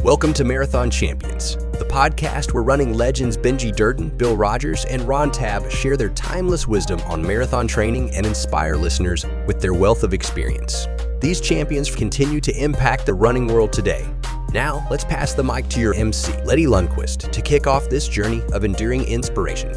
Welcome to Marathon Champions, the podcast where running legends Benji Durden, Bill Rogers, and Ron Tabb share their timeless wisdom on marathon training and inspire listeners with their wealth of experience. These champions continue to impact the running world today. Now, let's pass the mic to your MC, Letty Lundquist, to kick off this journey of enduring inspiration.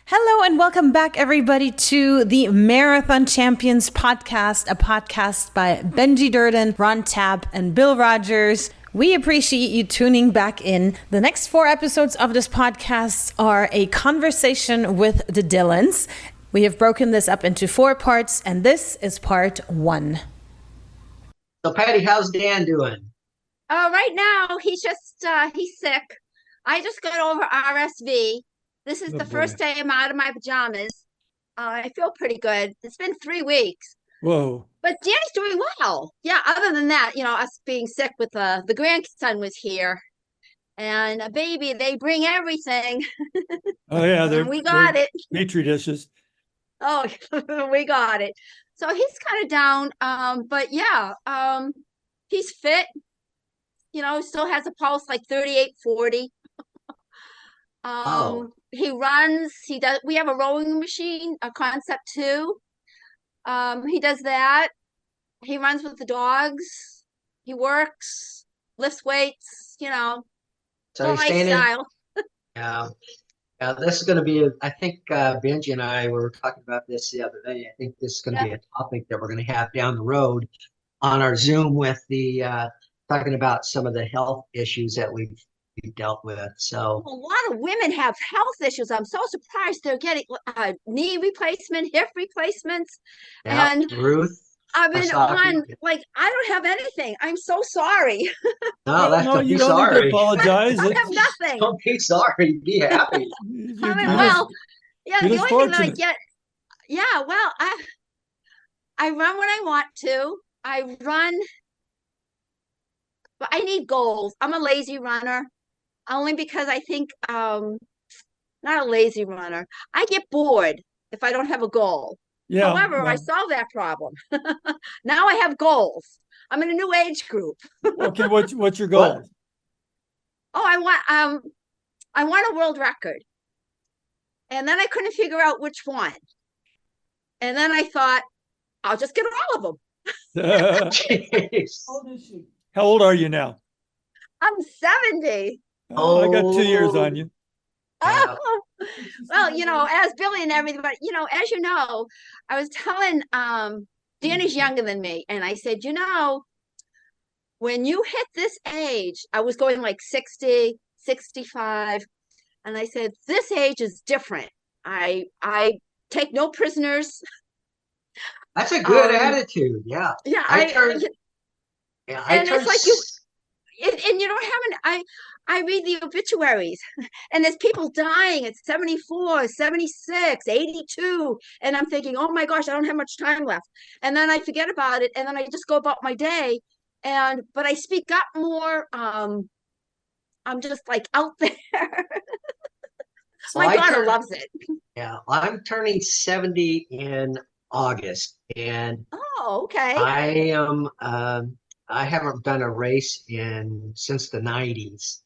Hello and welcome back, everybody, to the Marathon Champions podcast, a podcast by Benji Durden, Ron Tabb, and Bill Rogers. We appreciate you tuning back in. The next 4 episodes of this podcast are a conversation with the Dillons. We have broken this up into 4 parts, and this is part 1. So, Patty, how's Dan doing? Right now, he's sick. I just got over RSV. This is the first day I'm out of my pajamas. I feel pretty good. It's been 3 weeks. Whoa. But Danny's doing well. Yeah, other than that, us being sick with the grandson was here. And a baby, they bring everything. Oh, yeah. We got it. Petri dishes. Oh, we got it. So he's kind of down. But yeah, he's fit. Still has a pulse like 38-40. He runs, we have a rowing machine, a Concept 2. He does that. He runs with the dogs. He works, lifts weights, So he's lifestyle. Yeah. This is going to be, I think Benji and I were talking about this the other day. I think this is going to be a topic that we're going to have down the road on our Zoom with the, talking about some of the health issues that we've dealt with. So a lot of women have health issues. I'm so surprised they're getting knee replacement, hip replacements. Yeah, and Ruth, I've been on, I don't have anything. I'm so sorry. No, You don't need to apologize. I have nothing. Don't be sorry. Be happy. The only thing that I get, I run when I want to. I run, but I need goals. I'm a lazy runner. Only because I think, not a lazy runner. I get bored if I don't have a goal. Yeah. However, I solved that problem. Now I have goals. I'm in a new age group. Okay, what's your goal? Oh, I want a world record. And then I couldn't figure out which one. And then I thought, I'll just get all of them. Jeez. How old are you now? I'm 70. Oh, I got 2 years on you. Yeah. Oh, well, as Billy and everybody, as you know, I was telling Danny's younger than me, and I said, when you hit this age, I was going like 60, 65, and I said, this age is different. I take no prisoners. That's a good attitude. Yeah. Yeah, it's like and you don't have I read the obituaries and there's people dying at 74, 76, 82. And I'm thinking, oh my gosh, I don't have much time left. And then I forget about it. And then I just go about my day. But I speak up more. I'm just like out there. My daughter loves it. Yeah. I'm turning 70 in August. And okay. I haven't done a race since the 90s.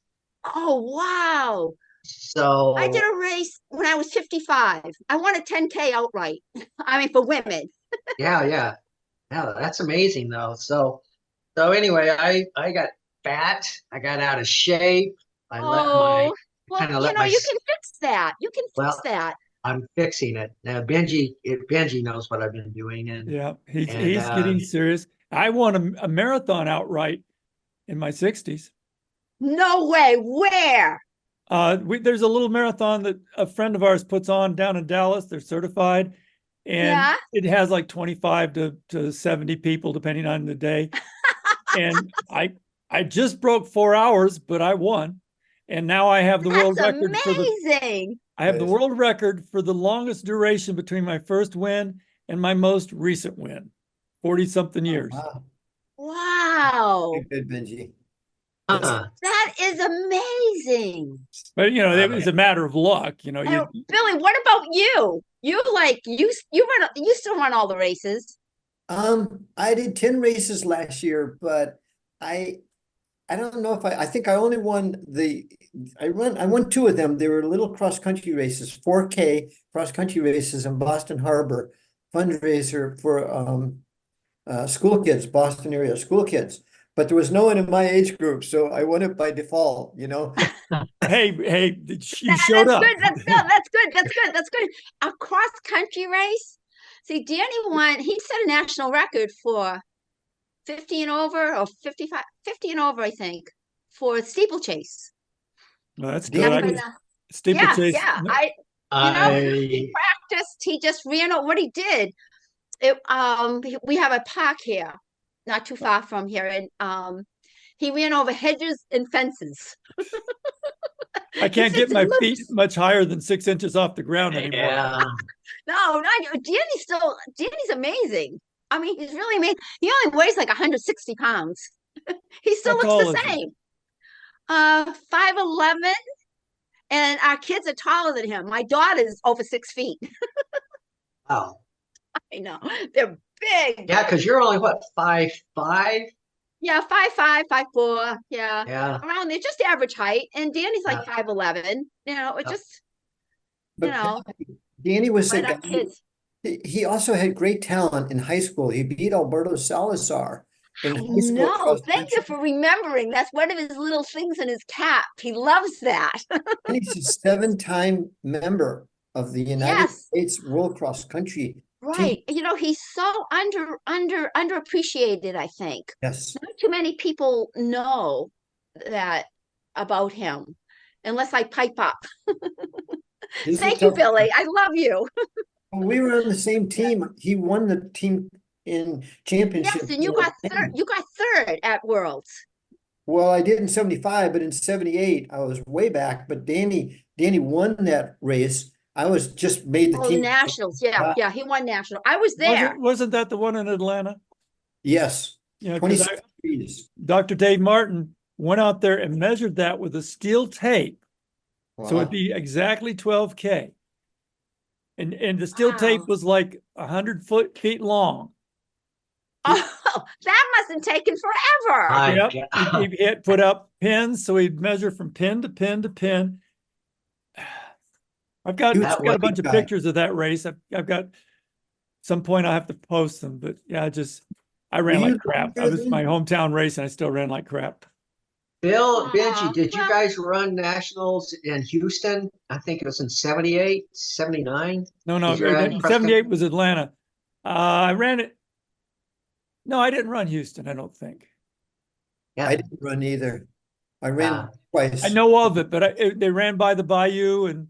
Oh, wow. So I did a race when I was 55. I won a 10K outright. I mean, for women. Yeah. That's amazing though. So anyway, I got fat. I got out of shape. You can fix that. That. I'm fixing it now. Benji knows what I've been doing, and yeah, he's getting serious. I won a marathon outright in my 60s. No way. Where? There's a little marathon that a friend of ours puts on down in Dallas. They're certified, and it has like 25 to 70 people depending on the day. And I just broke 4 hours, but I won, and now I have the world record. Amazing. I have the world record for the longest duration between my first win and my most recent win, 40-something years. Wow. Good, Benji. That is amazing. But it was a matter of luck. Billy, what about you? You still run all the races. I did 10 races last year, but I don't know if I think I only won I won two of them. They were little cross country races, 4K cross country races in Boston Harbor, fundraiser for school kids, Boston area school kids. But there was no one in my age group, so I won it by default, you know. Hey, you showed up. Good. That's good. That's good. A cross country race. See, Danny won. He set a national record for 50 and over, or 55, 50 and over, I think, for steeplechase. Well, that's good. Steeplechase. Yeah. He practiced. He just ran over. What he did, we have a park here, not too far from here, and he ran over hedges and fences. I can't get my feet much higher than 6 inches off the ground anymore. Yeah. No, Danny's amazing. I mean, he's really amazing. He only weighs like 160 pounds. He still looks the same. 5'11", and our kids are taller than him. My daughter's over 6 feet. Wow. I know. They're big. Yeah, because you're only what, 5'5"? Yeah, 5'5", 5'4". Yeah. Around there, just average height. And Danny's like 5'11". You know, it just, Danny was right up kids. He also had great talent in high school. He beat Alberto Salazar in high school. No, thank you for remembering. That's one of his little things in his cap. He loves that. And he's a 7-time member of the United States World Cross Country. Right. Team. You know, he's so underappreciated, I think. Yes. Not too many people know that about him, unless I pipe up. Thank you, Billy. I love you. We were on the same team. He won the team in championship. Yes, and you got third. You got third at Worlds. Well, I did in 75, but in 78, I was way back. But Danny won that race. I was just made the team. Nationals. Yeah, he won national. I was there. Wasn't that the one in Atlanta? Yes. Yeah, 26 degrees. Dr. Dave Martin went out there and measured that with a steel tape. Wow. So it'd be exactly 12K. And the steel tape was like 100 feet long. Oh, that must have taken forever. Yep. He'd put up pins, so he'd measure from pin to pin to pin. I've got a bunch of pictures of that race. I've got some point I have to post them, but yeah, I ran like crap. That was my hometown race, and I still ran like crap. Benji, did you guys run nationals in Houston? I think it was in 78, 79. No, 78 was Atlanta. I ran it. No, I didn't run Houston, I don't think. Yeah, I didn't run either. I ran twice. I know of it, but they ran by the bayou and.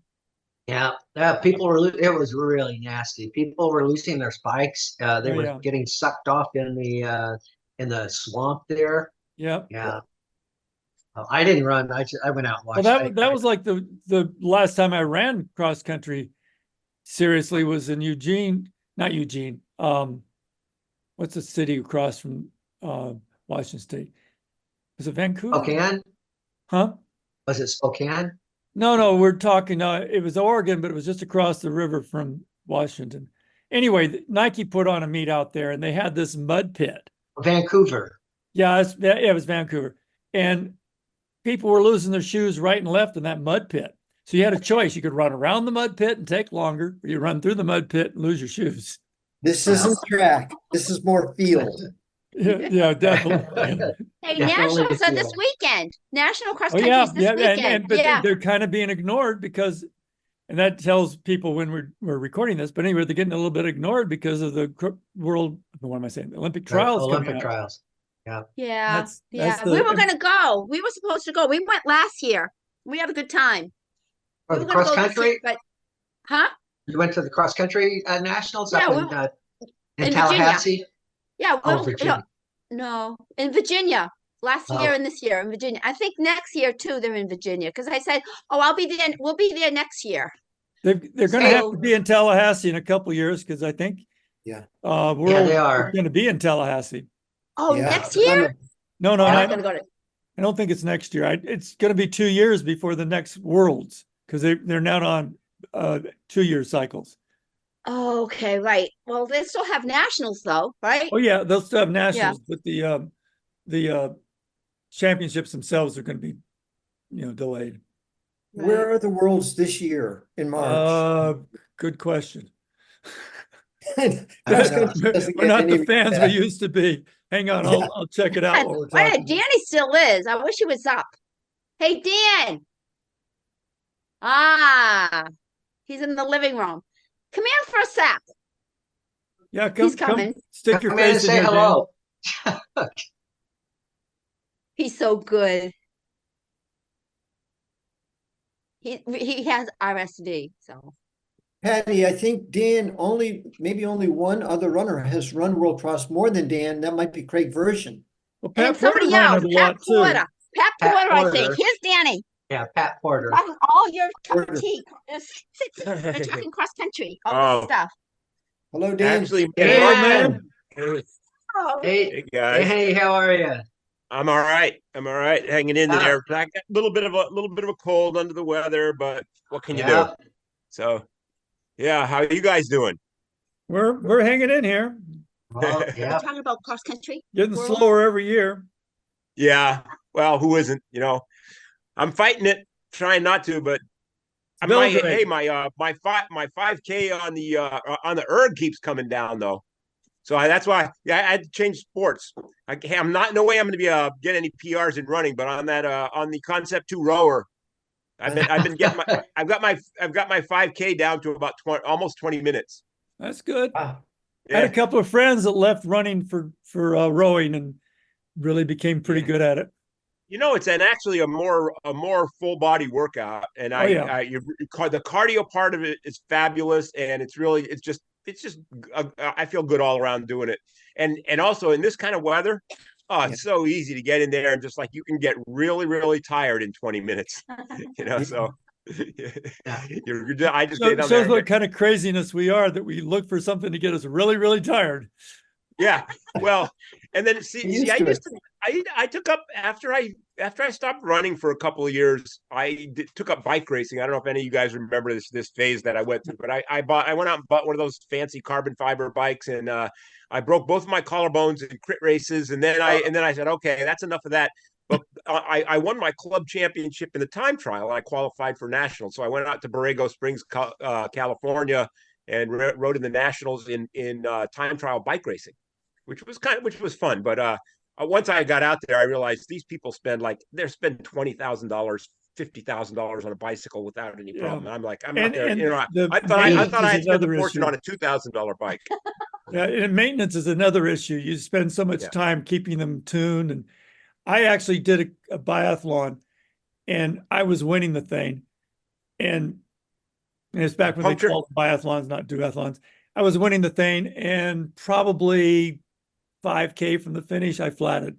Yeah, it was really nasty. People were losing their spikes. They were getting sucked off in the swamp there. Yeah. Yeah. I didn't run. I went out and watched. Well, that was like the last time I ran cross country seriously was in not Eugene. What's the city across from Washington State? Was it Vancouver? Spokane? Huh? Was it Spokane? No, we're talking, it was Oregon, but it was just across the river from Washington. Anyway, Nike put on a meet out there and they had this mud pit. Vancouver. Yeah, it was Vancouver. And people were losing their shoes right and left in that mud pit. So you had a choice. You could run around the mud pit and take longer, or you run through the mud pit and lose your shoes. This isn't track. This is more field. Yeah, definitely. Hey, nationals are this weekend. National cross country is this weekend. But they're kind of being ignored because, and that tells people when we're recording this. But anyway, they're getting a little bit ignored because of the Olympic trials. Olympic trials. Yeah. We were going to go. We were supposed to go. We went last year. We had a good time. For the cross country? Huh? You went to the cross country nationals up in Tallahassee? Virginia. Yeah. Virginia. No, in Virginia. Last year and this year in Virginia. I think next year too they're in Virginia because I said, I'll be there. We'll be there next year. They're going to have to be in Tallahassee in a couple of years because I think they are going to be in Tallahassee. Oh, next year? No, I don't think it's next year. It's going to be 2 years before the next Worlds because they're now on 2-year cycles. Oh, okay, right. Well, they still have nationals though, right? Oh yeah, they'll still have Yeah. nationals, but the championships themselves are going to be, delayed. Right. Where are the worlds this year in March? Good question. Cross country doesn't We're get not any the fans we respect. used to be. Hang on, Yeah. I'll check it out while we're Wait, talking. Danny still is. I wish he was up. Hey, Dan. Ah, he's in the living room. Come here for a sec. Yeah, He's come coming. stick your Come in and face in say here, Dan. hello. He's so good. He has RSD, so. Patty, I think Dan maybe only one other runner has run World Cross more than Dan. That might be Craig Version. Well, And Pat Porter somebody ran else, it a Pat lot too. Porter. Pat Pat Porter, I Porter. think. Here's Danny. Yeah, Pat Porter. Talking all your cup Porter. of tea. We're talking cross country, all this stuff. Hello, Dan. Actually, Hey, Dan. old man. Oh, Hey, guys. hey, how are you? I'm all right. I'm all right, hanging in Yeah. there. I got a little bit of a cold, under the weather, but what can you do? Yeah. So, yeah, how are you guys doing? We're hanging in here, Well, we're yeah. talking about cross country. getting World. slower every year. Yeah, well, who isn't? I'm fighting it, trying not to, but Belgrade. my 5K on the erg keeps coming down though. So that's why I had to change sports. I'm not, no way I'm going to be get any PRs in running, but on that on the Concept 2 rower, I've been getting I've got my 5K down to about almost 20 minutes. That's good. Wow. I had a couple of friends that left running for rowing and really became pretty good at it. It's actually a more full body workout, and the cardio part of it is fabulous, and it's just I feel good all around doing it, and also in this kind of weather, it's so easy to get in there and just like you can get really really tired in 20 minutes, so. I just shows what kind of craziness we are that we look for something to get us really really tired. Yeah, well, and then I took up after I stopped running for a couple of years. I took up bike racing. I don't know if any of you guys remember this phase that I went through, but I went out and bought one of those fancy carbon fiber bikes, and I broke both of my collarbones in crit races, and then I said, okay, that's enough of that. But I won my club championship in the time trial, and I qualified for nationals. So I went out to Borrego Springs, California, and rode in the nationals in time trial bike racing, which was fun. But once I got out there, I realized these people they're spending $20,000, $50,000 on a bicycle without any problem. And I'm like, I'm not there. I thought I had spent a fortune on a $2,000 bike. Yeah, and maintenance is another issue. You spend so much time keeping them tuned. And I actually did a biathlon, and I was winning the thing. And it's back when they called biathlons, not duathlons. I was winning the thing, and probably 5K from the finish, I flatted.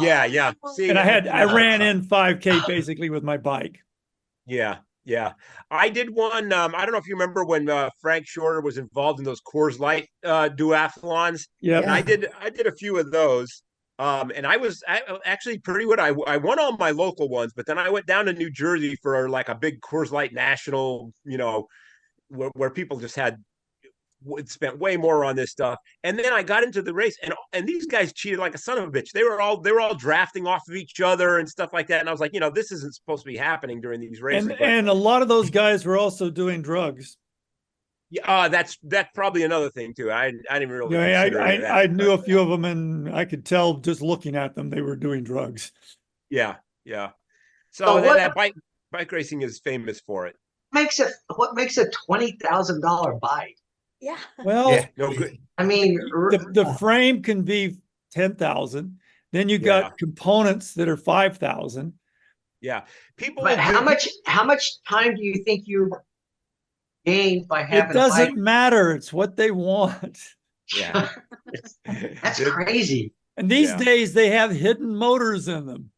Yeah. See, and I ran in 5K basically with my bike. Yeah. I did one. I don't know if you remember when Frank Shorter was involved in those Coors Light duathlons. Yeah. And I did a few of those. And I was actually pretty good. I won all my local ones, but then I went down to New Jersey for like a big Coors Light national, where people just spent way more on this stuff. And then I got into the race, and these guys cheated like a son of a bitch. They were all drafting off of each other and stuff like that. And I was like, this isn't supposed to be happening during these races. And a lot of those guys were also doing drugs. Yeah, that's probably another thing too. I didn't really. I knew a few of them, and I could tell just looking at them they were doing drugs. Yeah. So that bike racing is famous for it. What makes a $20,000 bike? Yeah. Well, no good. I mean, the frame can be 10,000. Then you got components that are 5,000. Yeah, people. But how much time do you think you gain by having? It doesn't matter. It's what they want. Yeah, that's crazy. And these days they have hidden motors in them.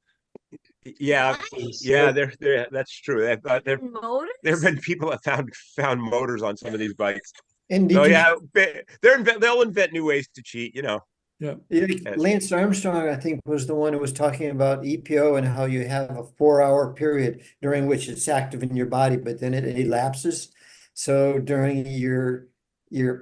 Yeah, that's true. There have been people that found motors on some of these bikes. And they'll invent new ways to cheat. Yeah. Lance Armstrong, I think, was the one who was talking about EPO and how you have a 4-hour period during which it's active in your body, but then it elapses. So during your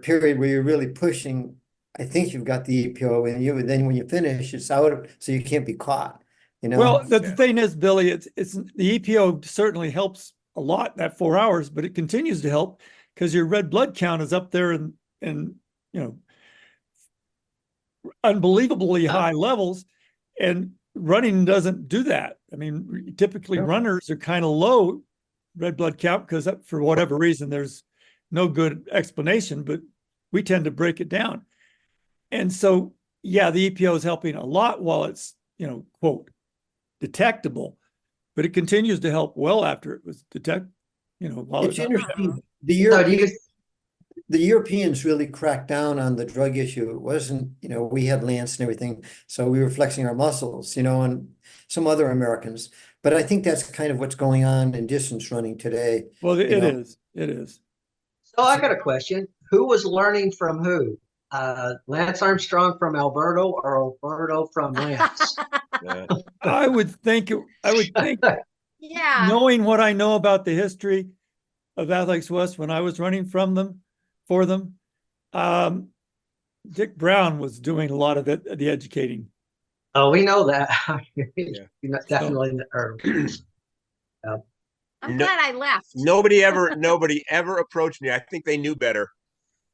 period where you're really pushing, I think you've got the EPO, and then when you finish, it's out, so you can't be caught. Well, the thing is, Billy, it's the EPO certainly helps a lot, that 4 hours, but it continues to help because your red blood count is up there and unbelievably high levels, and running doesn't do that. I mean, typically runners are kind of low red blood count because for whatever reason, there's no good explanation, but we tend to break it down. And so, yeah, the EPO is helping a lot while it's, quote, detectable, but it continues to help well after it was while it's interesting. The Europeans really cracked down on the drug issue. It wasn't, we had Lance and everything, so we were flexing our muscles, and some other Americans. But I think that's kind of what's going on in distance running today. Well, it is. So I got a question. Who was learning from who? Lance Armstrong from Alberto or Alberto from Lance? I would think, yeah. Knowing what I know about the history of Athletics West when I was running for them, Dick Brown was doing a lot of the educating. Oh, we know that. Definitely. I'm glad I left. Nobody ever approached me. I think they knew better.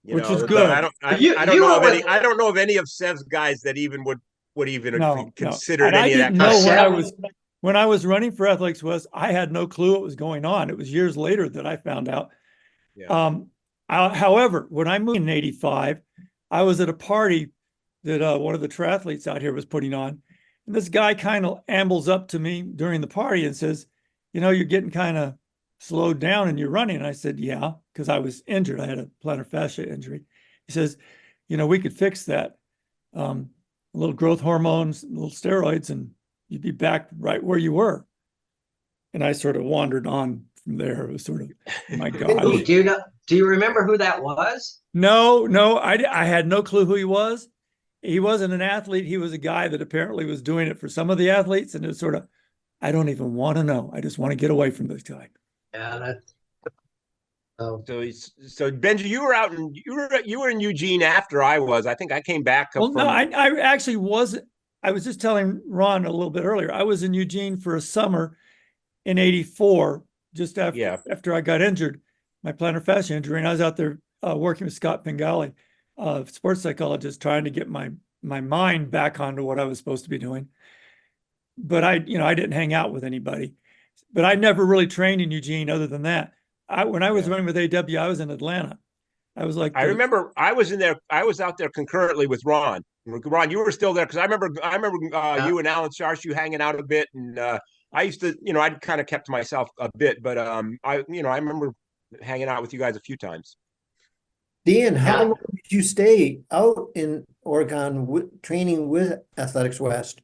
Which is good. I don't know of any of Sev's guys that even would even consider any of that. When I was running for Athletics West, I had no clue what was going on. It was years later that I found out. Yeah. However, when I moved in '85, I was at a party that one of the triathletes out here was putting on. And this guy kind of ambles up to me during the party and says, you're getting kind of slowed down and you're running. And I said, yeah, because I was injured. I had a plantar fascia injury. He says, we could fix that. A little growth hormones, a little steroids, and you'd be back right where you were. And I sort of wandered on from there. It was sort of, my God. Do you remember who that was? No, I had no clue who he was. He wasn't an athlete. He was a guy that apparently was doing it for some of the athletes. And it was sort of, I don't even want to know. I just want to get away from this guy. Yeah, that's. Oh. So Benji, you were in Eugene after I was. I think I came back. Well, no, I actually wasn't. I was just telling Ron a little bit earlier. I was in Eugene for a summer in '84, just after I got injured, my plantar fascia injury, and I was out there working with Scott Pingali, sports psychologist, trying to get my mind back onto what I was supposed to be doing. But I didn't hang out with anybody. But I never really trained in Eugene other than that. When I was running with AW, I was in Atlanta. I was like, I remember I was in there. I was out there concurrently with Ron. Ron, you were still there because I remember you and Alan Sharshu hanging out a bit, and I used to, I'd kind of kept to myself a bit, but I remember hanging out with you guys a few times. Dan, how long did you stay out in Oregon training with Athletics West?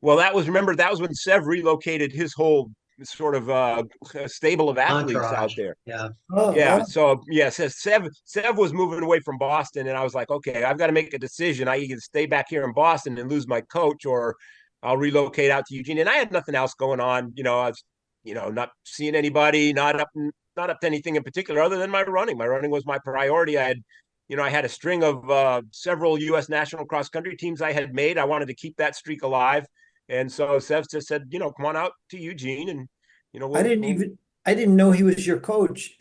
Well, that was when Sev relocated his whole sort of stable of athletes out there. Yeah. Oh, yeah. Wow. So Sev was moving away from Boston, and I was like, okay, I've got to make a decision. I either stay back here in Boston and lose my coach, or I'll relocate out to Eugene. And I had nothing else going on. I was, not seeing anybody, not up to anything in particular other than my running. My running was my priority. I had a string of several U.S. national cross country teams I had made. I wanted to keep that streak alive. And so Sev just said, come on out to Eugene, and I didn't know he was your coach.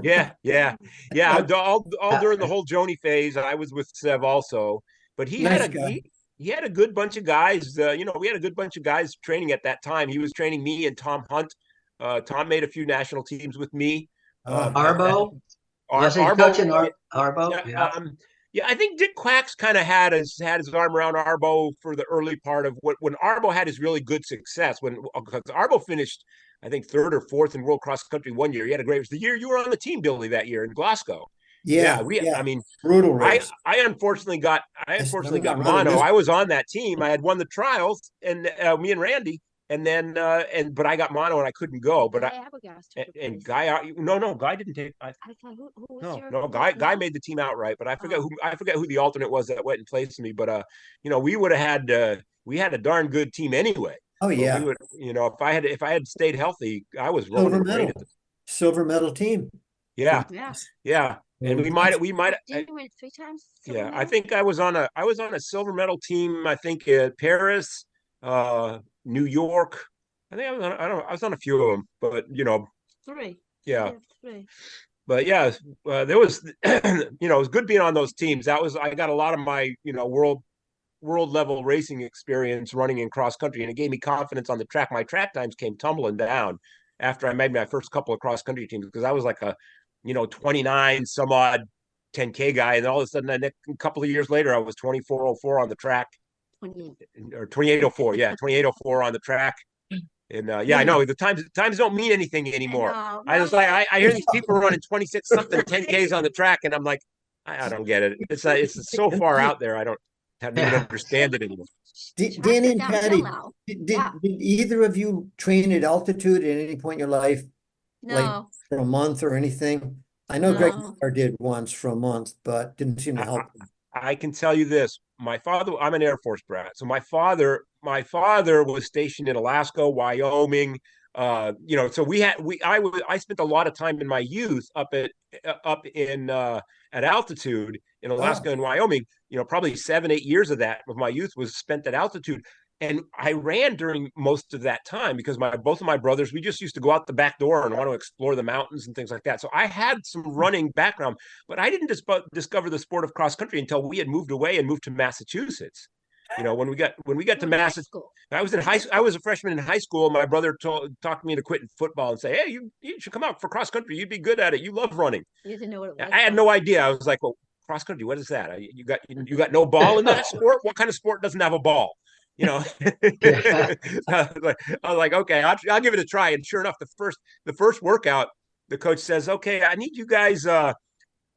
Yeah. All during the whole Joni phase, I was with Sev also, but he had a good bunch of guys. We had a good bunch of guys training at that time. He was training me and Tom Hunt. Tom made a few national teams with me. Arbo. Was he coaching Arbo? Yeah. Yeah, I think Dick Quacks kind of had his arm around Arbo for the early part of when Arbo had his really good success. Because Arbo finished, I think, third or fourth in world cross country one year. He had a great. It was the year you were on the team, Billy, that year in Glasgow. Yeah. I mean, brutal race. I unfortunately got mono. I was on that team. I had won the trials, and me and Randy. And then, but I got mono and I couldn't go. But Guy didn't take. Guy made the team outright. But I forget who the alternate was that went in place of me. But we would have had we had a darn good team anyway. Oh yeah. If I had stayed healthy, I was rolling great. Silver medal team. Yeah. Yeah. Yeah. And we might. Didn't you win 3 times? Yeah, I think I was on a silver medal team. I think at Paris, New York. I think I was on a few of them, but Three. yeah. Three. But yeah, there was, it was good being on those teams. I got a lot of my, world level racing experience running in cross country, and it gave me confidence on the track. My track times came tumbling down after I made my first couple of cross country teams because I was like a, 29 some odd 10K guy, and all of a sudden, a couple of years later, I was 24:04 on the track, 28. or 28:04, yeah, 28:04 on the track. And yeah, I know the times don't mean anything anymore. I was like, I hear these people running 26 something 10Ks on the track, and I'm like, I don't get it. It's so far out there. I don't even understand it anymore. Danny and Patty, did either of you train at altitude at any point in your life? No. Like for a month or anything? I know Greg did once for a month, but didn't seem to help. I can tell you this. My father, I'm an Air Force brat. So my father was stationed in Alaska, Wyoming. So I spent a lot of time in my youth up at altitude in Alaska and Wyoming. Probably 7-8 years of my youth was spent at altitude. And I ran during most of that time because both of my brothers, we just used to go out the back door and want to explore the mountains and things like that. So I had some running background, but I didn't discover the sport of cross country until we had moved away and moved to Massachusetts. When we got to Massachusetts, I was a freshman in high school. My brother talked me into quitting football and say, "Hey, you should come out for cross country. You'd be good at it. You love running." You didn't know what it was. I had no idea. I was like, "Well, cross country, what is that? You got no ball in that sport? What kind of sport doesn't have a ball?" I was like, okay, I'll give it a try. And sure enough, the first workout, the coach says, "Okay, I need you guys,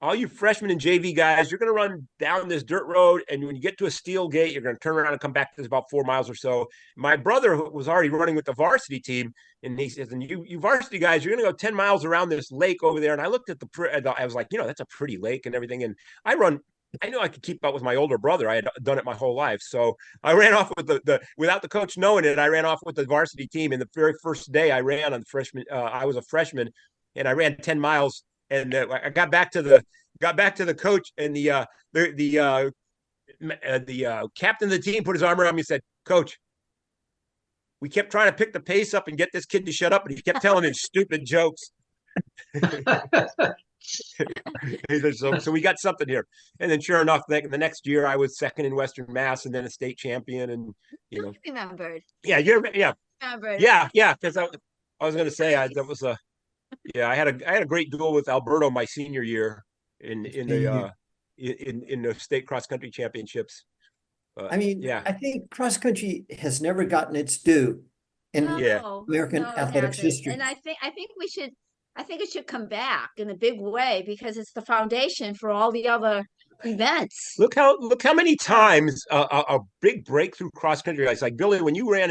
all you freshmen and JV guys, you're going to run down this dirt road. And when you get to a steel gate, you're going to turn around and come back. There's about 4 miles or so." My brother was already running with the varsity team. And he says, "And you varsity guys, you're going to go 10 miles around this lake over there." And I looked at I was like, that's a pretty lake and everything. And I knew I could keep up with my older brother. I had done it my whole life. So I ran off with without the coach knowing it, I ran off with the varsity team. And the very first day I ran on the freshman, I was a freshman, and I ran 10 miles. And I got back to the coach, and the captain of the team put his arm around me and said, "Coach, we kept trying to pick the pace up and get this kid to shut up, and he kept telling him stupid jokes." So we got something here. And then sure enough, the next year I was second in Western Mass and then a state champion. And remembered. Yeah, remembered. Yeah, because I was going to say I had a great duel with Alberto my senior year in the state cross country championships. I think cross country has never gotten its due in American athletics history. And I think it should come back in a big way because it's the foundation for all the other events. Look how many times a big breakthrough cross country guys like Billy, when you ran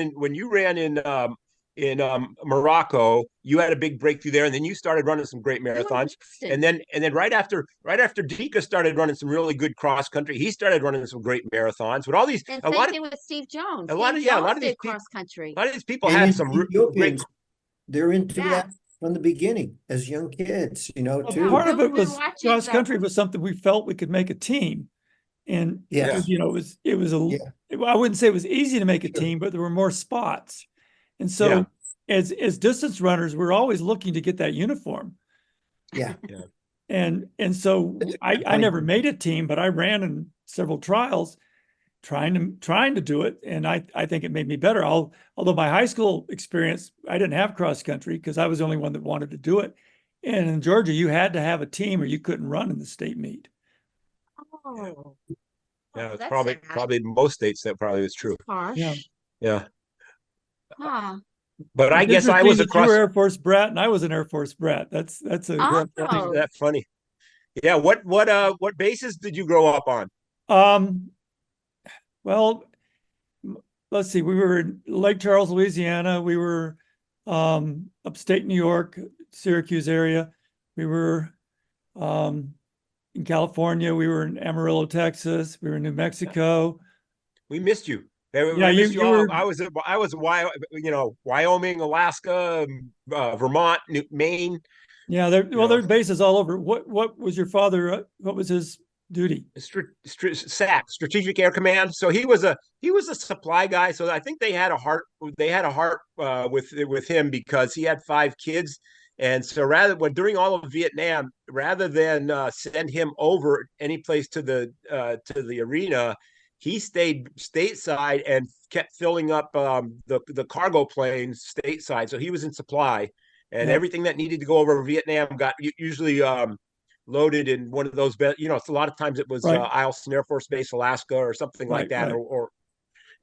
in Morocco, you had a big breakthrough there, and then you started running some great marathons. And then right after Dika started running some really good cross country, he started running some great marathons. But all these, and same thing with Steve Jones. A lot of these cross country. A lot of these people had some great. They're into that from the beginning as young kids, too. Part of it was cross country was something we felt we could make a team. And I wouldn't say it was easy to make a team, but there were more spots. And so as distance runners, we're always looking to get that uniform. Yeah. And so I never made a team, but I ran in several trials trying to do it. And I think it made me better. Although my high school experience, I didn't have cross country because I was the only one that wanted to do it. And in Georgia, you had to have a team or you couldn't run in the state meet. Oh. Yeah, it's probably most states that probably was true. Yeah. Huh. But I guess I was a cross. You were Air Force brat, and I was an Air Force brat. That's that's funny. Yeah. What bases did you grow up on? Well, let's see. We were in Lake Charles, Louisiana. We were upstate New York, Syracuse area. We were in California. We were in Amarillo, Texas. We were in New Mexico. We missed you. Yeah, you were. I was Wyoming, Alaska, Vermont, Maine. Yeah, their bases all over. What was your father? What was his duty? SAC, Strategic Air Command. So he was a supply guy. So I think they had a heart with him because he had 5 kids. And so during all of Vietnam, rather than send him over any place to the arena, he stayed stateside and kept filling up the cargo planes stateside. So he was in supply, and everything that needed to go over Vietnam got usually loaded in one of those. It's a lot of times it was Eielson Air Force Base, Alaska, or something like that,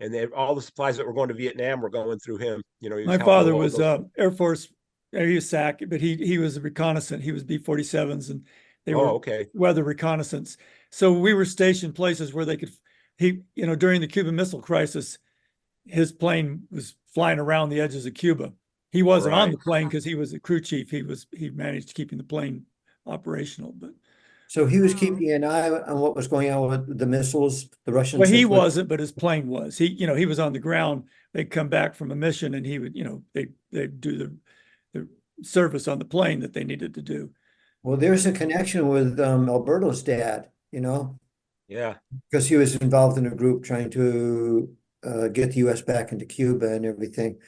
and all the supplies that were going to Vietnam were going through him. My father was Air Force. He was SAC, but he was a reconnaissance. He was B-47s, and they were weather reconnaissance. So we were stationed places where they could. During the Cuban Missile Crisis, his plane was flying around the edges of Cuba. He wasn't on the plane because he was a crew chief. He managed keeping the plane operational, but. So he was keeping an eye on what was going on with the missiles, the Russians. Well, he wasn't, but his plane was. He was on the ground. They'd come back from a mission, and he would, they'd do the service on the plane that they needed to do. Well, there's a connection with Alberto's dad, Yeah. Because he was involved in a group trying to get the U.S. back into Cuba and everything,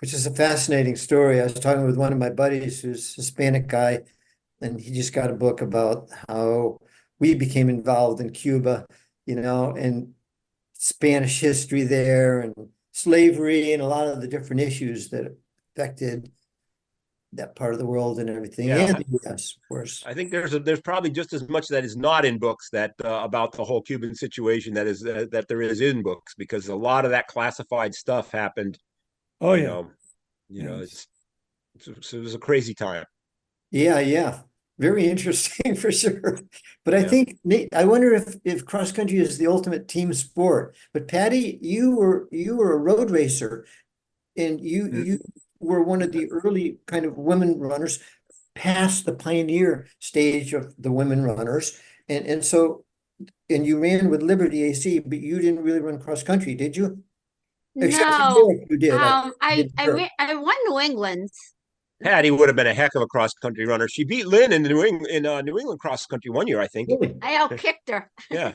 which is a fascinating story. I was talking with one of my buddies who's a Hispanic guy, and he just got a book about how we became involved in Cuba, and Spanish history there and slavery and a lot of the different issues that affected that part of the world and everything. Yeah. And the US, of course. I think there's probably just as much that is not in books that about the whole Cuban situation that there is in books, because a lot of that classified stuff happened. Oh yeah. It was a crazy time. Yeah. Very interesting for sure. But I think, Nate, I wonder if cross country is the ultimate team sport. But Patty, you were a road racer, and you were one of the early kind of women runners past the pioneer stage of the women runners. And you ran with Liberty AC, but you didn't really run cross country, did you? No, you did. I won New England. Patty would have been a heck of a cross country runner. She beat Lynn in New England cross country one year, I think. Really? I outkicked her. Yeah.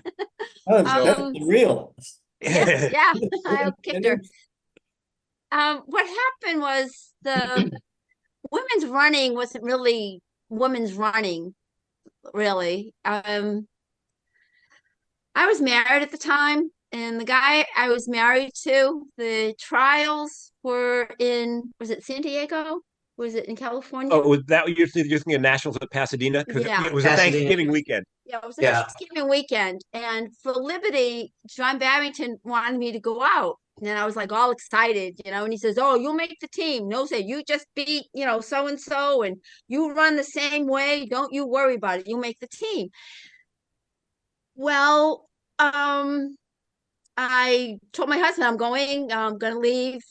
That's real. Yeah, I outkicked her. What happened was the women's running wasn't really women's running, really. I was married at the time, and the guy I was married to, the trials were was it San Diego? Was it in California? Oh, was that you're thinking of Nationals at Pasadena? Yeah. It was a Thanksgiving weekend. Yeah, it was a Thanksgiving weekend. And for Liberty, John Barrington wanted me to go out. And I was like all excited, and he says, "Oh, you'll make the team. No, say you just beat, so-and-so, and you run the same way. Don't you worry about it. You'll make the team." Well, I told my husband I'm going to leave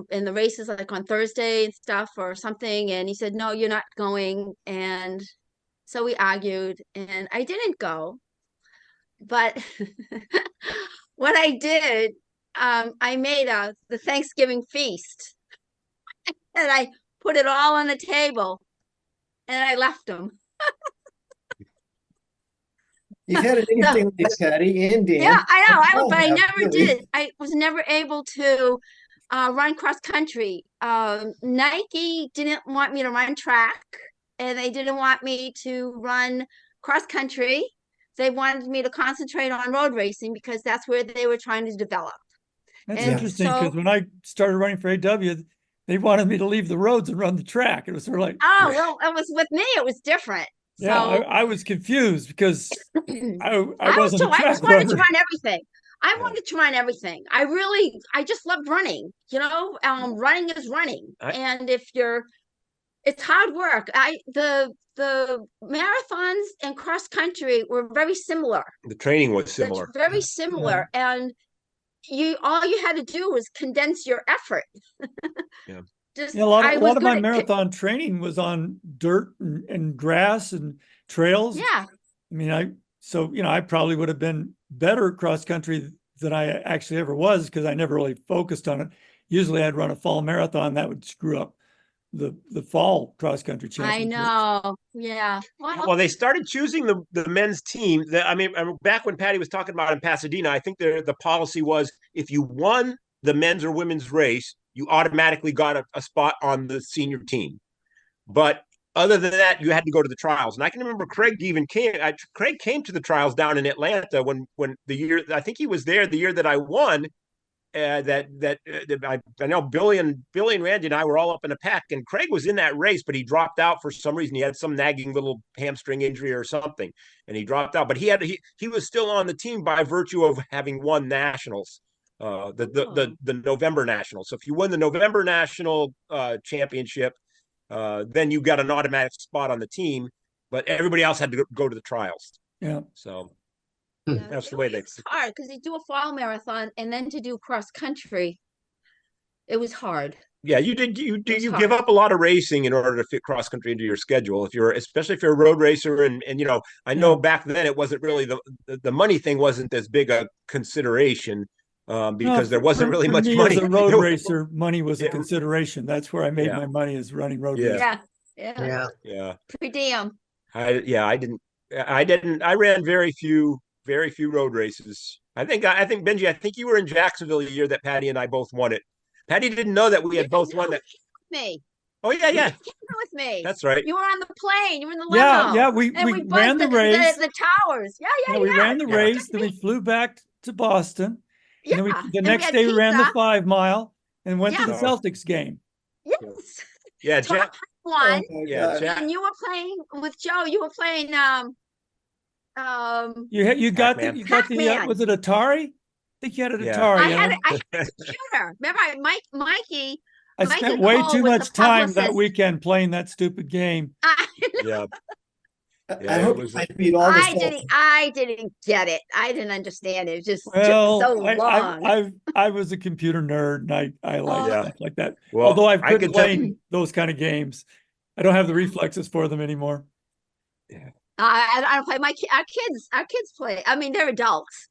in the races like on Thursday and stuff or something. And he said, "No, you're not going." And so we argued, and I didn't go. But what I did, I made the Thanksgiving feast, and I put it all on the table, and I left them. You've had an interesting life, Patty, and Dan. Yeah, I know, but I never did. I was never able to run cross country. Nike didn't want me to run track, and they didn't want me to run cross country. They wanted me to concentrate on road racing because that's where they were trying to develop. That's interesting, because when I started running for AW, they wanted me to leave the roads and run the track. It was sort of like, oh, well, it was with me, it was different. Yeah, so, I was confused because I wasn't a track I just wanted to run everything. I wanted to run everything. I just loved running. Running is running. And it's hard work. The marathons and cross country were very similar. The training was similar. Very similar. Yeah. And all you had to do was condense your effort. Yeah. A lot of my marathon training was on dirt and grass and trails. Yeah. I mean, I probably would have been better at cross country than I actually ever was, because I never really focused on it. Usually I'd run a fall marathon that would screw up the fall cross country championship. I know. Yeah. Well, they started choosing the men's team. I mean, back when Patty was talking about in Pasadena, I think the policy was if you won the men's or women's race, you automatically got a spot on the senior team. But other than that, you had to go to the trials. And I can remember Craig came to the trials down in Atlanta when the year, I think he was there the year that I won. I know Billy and Randy and I were all up in a pack, and Craig was in that race, but he dropped out for some reason. He had some nagging little hamstring injury or something, and he dropped out. But he was still on the team by virtue of having won nationals, the November nationals. So if you win the November national championship, then you got an automatic spot on the team. But everybody else had to go to the trials. Yeah. So. Yeah, that's the way it's hard because you do a fall marathon and then to do cross country, it was hard. Yeah, you give up a lot of racing in order to fit cross country into your schedule. Especially if you're a road racer, and I know back then it wasn't really the money thing wasn't as big a consideration because there wasn't really much money. As a road racer, money was a consideration. That's where I made my money, is running road racing. Yeah. Per diem. I ran very few road races. I think Benji, I think you were in Jacksonville the year that Patty and I both won it. Patty didn't know that we had both won that. Me. Oh yeah. You came with me. That's right. You were on the plane. You were in the limo. Yeah. We ran the race. The towers. Yeah. We ran the race. Then we flew back to Boston. Yeah. And then the next day we ran the 5 mile and went to the Celtics game. Yes. Yeah. Jack won. Jack. And you were playing with Joe. You were playing. You got the was it Atari? I think you had an Atari. I had a computer. Remember, Mikey. I spent way too much time that weekend playing that stupid game. Yeah. I hope I beat all the I didn't get it. I didn't understand it. It was just so long. I was a computer nerd, and I like stuff like that. Well, although I've quit playing those kind of games, I don't have the reflexes for them anymore. Yeah. I don't play. Our kids play. I mean, they're adults.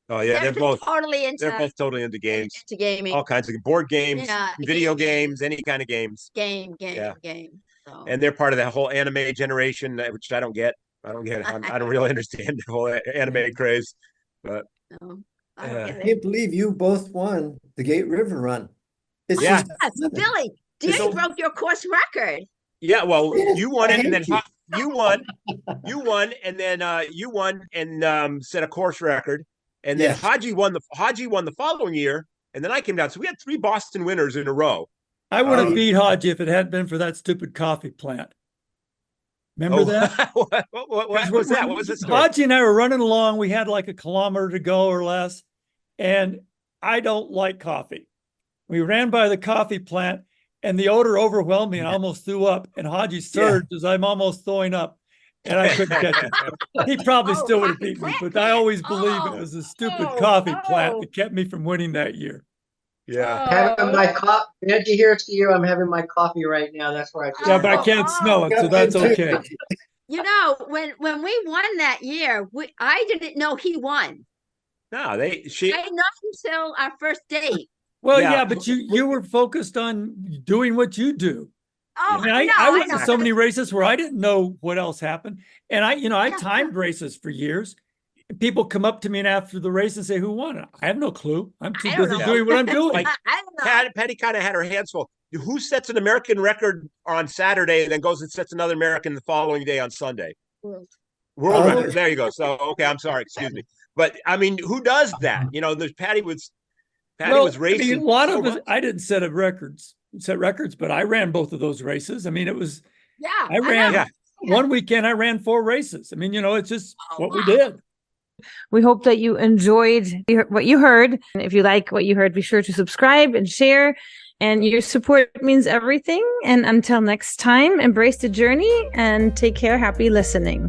Oh yeah, they're both totally into. They're both totally into games, into gaming, all kinds of board games, video games, any kind of games. Game. So. And they're part of that whole anime generation, which I don't get. I don't really understand the whole anime craze. But I can't believe you both won the Gate River Run. Yes, Billy, Danny broke your course record. Yeah, well, you won it, and then you won, and then you won and set a course record, and then Haji won the following year, and then I came down. So we had 3 Boston winners in a row. I would have beat Haji if it hadn't been for that stupid coffee plant. Remember that? What was that? What was it? Haji and I were running along. We had like a kilometer to go or less, and I don't like coffee. We ran by the coffee plant, and the odor overwhelmed me, and I almost threw up. And Haji surged as I'm almost throwing up, and I couldn't catch him. He probably still would have beaten me, but I always believe it was a stupid coffee plant that kept me from winning that year. Yeah. Having my coffee. Benji, here's to you. I'm having my coffee right now. That's where I. Yeah, but I can't smell it, so that's okay. You know, when we won that year, I didn't know he won. No, I didn't know until our first date. Well, yeah, but you were focused on doing what you do. Oh, I mean, I went to so many races where I didn't know what else happened, and I timed races for years. People come up to me and after the race and say, "Who won?" I have no clue. I'm too busy doing what I'm doing. Like, I don't know. Patty kind of had her hands full. Who sets an American record on Saturday and then goes and sets another American the following day on Sunday? World record. There you go. So, okay, I'm sorry. Excuse me. But, I mean, who does that? You know, Patty was racing. I mean, a lot of us, I didn't set records, but I ran both of those races. I mean, it was, I ran one weekend, I ran 4 races. I mean, you know, it's just what we did. We hope that you enjoyed what you heard. And if you like what you heard, be sure to subscribe and share. And your support means everything. And until next time, embrace the journey and take care. Happy listening.